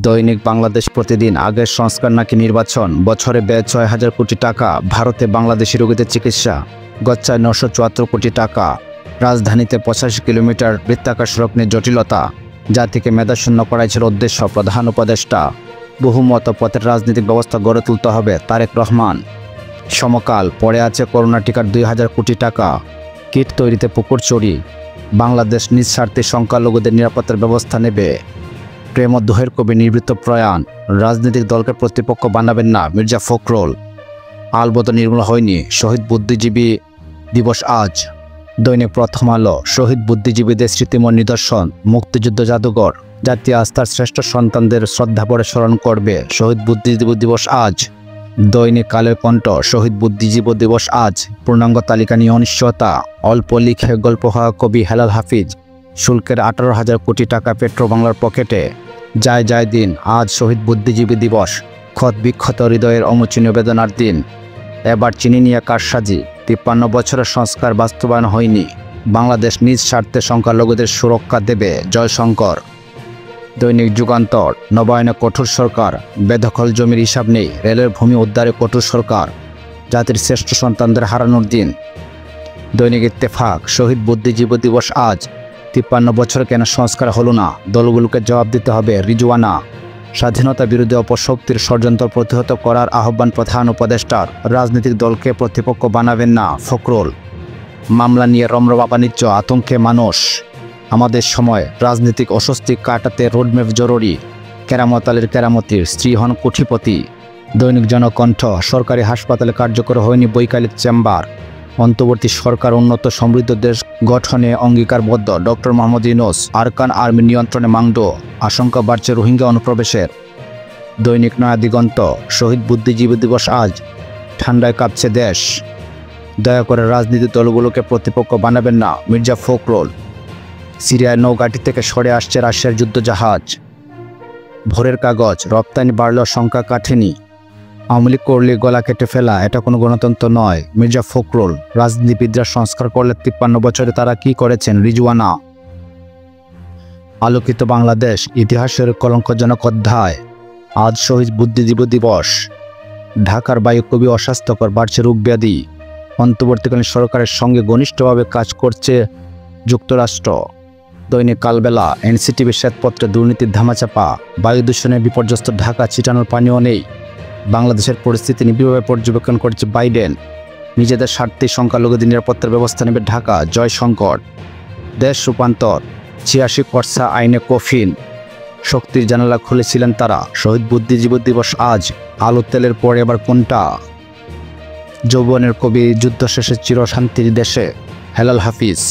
দৈনিক বাংলাদেশ প্রতিদিন। আগের সংস্কার নাকি নির্বাচন, বছরে ব্যয় ৬,০০০ কোটি টাকা, ভারতে বাংলাদেশি রোগীদের চিকিৎসা, গচ্ছায় ৯৭৪ কোটি টাকা, রাজধানীতে ৮৫ কিলোমিটার বৃত্তাকার সড়ক নিয়ে জটিলতা, জাতিকে মেধাশূন্য করাই ছিল উদ্দেশ্য প্রধান উপদেষ্টা, বহুমত পথের রাজনৈতিক ব্যবস্থা গড়ে তুলতে হবে তারেক রহমান, সমকাল, পড়ে আছে করোনা টিকার ২,০০০ কোটি টাকা, কিট তৈরিতে পুকুর চুরি, বাংলাদেশ নিজ স্বার্থে সংখ্যালঘুদের নিরাপত্তার ব্যবস্থা নেবে, প্রেমোদ্দোহের কবি নিবৃত্ত প্রয়াণ, রাজনৈতিক দলকে প্রতিপক্ষ বানাবেন না মির্জা ফখরুল, আলবদর নির্মূল হয়নি, শহীদ বুদ্ধিজীবী দিবস আজ। দৈনিক প্রথম আলো। শহীদ বুদ্ধিজীবীদের স্মৃতিময় নিদর্শন, মুক্তিযুদ্ধ জাদুঘর, জাতীয় আস্থার শ্রেষ্ঠ সন্তানদের শ্রদ্ধাভরে স্মরণ করবে, শহীদ বুদ্ধিজীবী দিবস আজ। দৈনিক কালের কণ্ঠ। শহীদ বুদ্ধিজীবী দিবস আজ, পূর্ণাঙ্গ তালিকা নিয়ে অনিশ্চয়তা, অল্প লিখে গল্প হওয়া কবি হেলাল হাফিজ, শুল্কের ১৮,০০০ কোটি টাকা পেট্রো বাংলার পকেটে, যায় দিন, আজ শহীদ বুদ্ধিজীবী দিবস, ক্ষত বিক্ষত হৃদয়ের অমোচনীয় বেদনার দিন, এবার চিনি নিয়ে কারসাজি, ৫৩ বছরের সংস্কার বাস্তবায়ন হয়নি, বাংলাদেশ নিজ স্বার্থে সংখ্যালঘুদের সুরক্ষা দেবে, জয়শঙ্কর। দৈনিক যুগান্তর। নবায়নে কঠোর সরকার, বেদখল জমির হিসাব নেই, রেলের ভূমি উদ্ধারে কঠোর সরকার, জাতির শ্রেষ্ঠ সন্তানদের হারানোর দিন। দৈনিক ইত্তেফাক। শহীদ বুদ্ধিজীবী দিবস আজ, ৫৩ বছর কেন সংস্কার হলো না, দলগুলোকে জবাব দিতে হবে, রিজওয়ানা। স্বাধীনতা বিরোধী অপশক্তির ষড়যন্ত্র প্রতিহত করার আহ্বান প্রধান উপদেষ্টার, রাজনৈতিক দলকে প্রতিপক্ষ বানাবেন না ফখরুল। মামলা নিয়ে রমরমা বাণিজ্য, আতঙ্কে মানুষ, আমাদের সময় রাজনৈতিক অস্বস্তি কাটাতে রোডম্যাপ জরুরি, কেরামত আলীর কেরামতির স্ত্রী হন কোটিপতি। দৈনিক জনকণ্ঠ। সরকারি হাসপাতালে কার্যকর হয়নি বৈকালিক চেম্বার, অন্তর্বর্তী সরকার উন্নত সমৃদ্ধ দেশ গঠনে অঙ্গীকারবদ্ধ, ডক্টর মোহাম্মদ ইউনূস। আরকান আর্মি নিয়ন্ত্রণে মাংডো, আশঙ্কা বাড়ছে রোহিঙ্গা অনুপ্রবেশের। দৈনিক নয়া দিগন্ত। শহীদ বুদ্ধিজীবী দিবস আজ, ঠান্ডায় কাঁপছে দেশ, দয়া করে রাজনীতি দলগুলোকে প্রতিপক্ষ বানাবেন না মির্জা ফখরুল। সিরিয়ার নৌঘাঁটি থেকে সরে আসছে রাশিয়ার যুদ্ধজাহাজ। ভোরের কাগজ। রপ্তানি বাড়লেও সংখ্যা কাটেনি, আওয়ামী লীগ করলে গলা কেটে ফেলা, এটা কোনো গণতন্ত্র নয় মির্জা ফখরুল। রাজনীতিবিদরা সংস্কার করলে ৫৩ বছরে তারা কি করেছেন, রিজওয়ানা। আলোকিত বাংলাদেশ। ইতিহাসের কলঙ্কজনক অধ্যায়, আজ শহীদ বুদ্ধিজীবী দিবস। ঢাকার বায়ু খুবই অস্বাস্থ্যকর, বাড়ছে রোগব্যাধি, অন্তর্বর্তীকালীন সরকারের সঙ্গে ঘনিষ্ঠভাবে কাজ করছে যুক্তরাষ্ট্র। দৈনিক কালবেলা। এনসিটিভি শ্বেতপত্রে দুর্নীতির ধামাচাপা, বায়ু দূষণে বিপর্যস্ত ঢাকা, ছিটানোর পানিও নেই, বাংলাদেশের পরিস্থিতি নিবিড়ভাবে পর্যবেক্ষণ করছে বাইডেন, নিজেদের স্বার্থে সংখ্যালঘুদের নিরাপত্তার ব্যবস্থা নেবে ঢাকা, জয়শঙ্কর। দেশ রূপান্তর। ৮৬ খরচা আইনে কফিন, শক্তির জানালা খুলেছিলেন তারা, শহীদ বুদ্ধিজীবী দিবস আজ, আলু তেলের পরে এবার কোনটা। যৌবনের কবি। যুদ্ধ শেষে চিরশান্তির দেশে, হেলাল হাফিজ।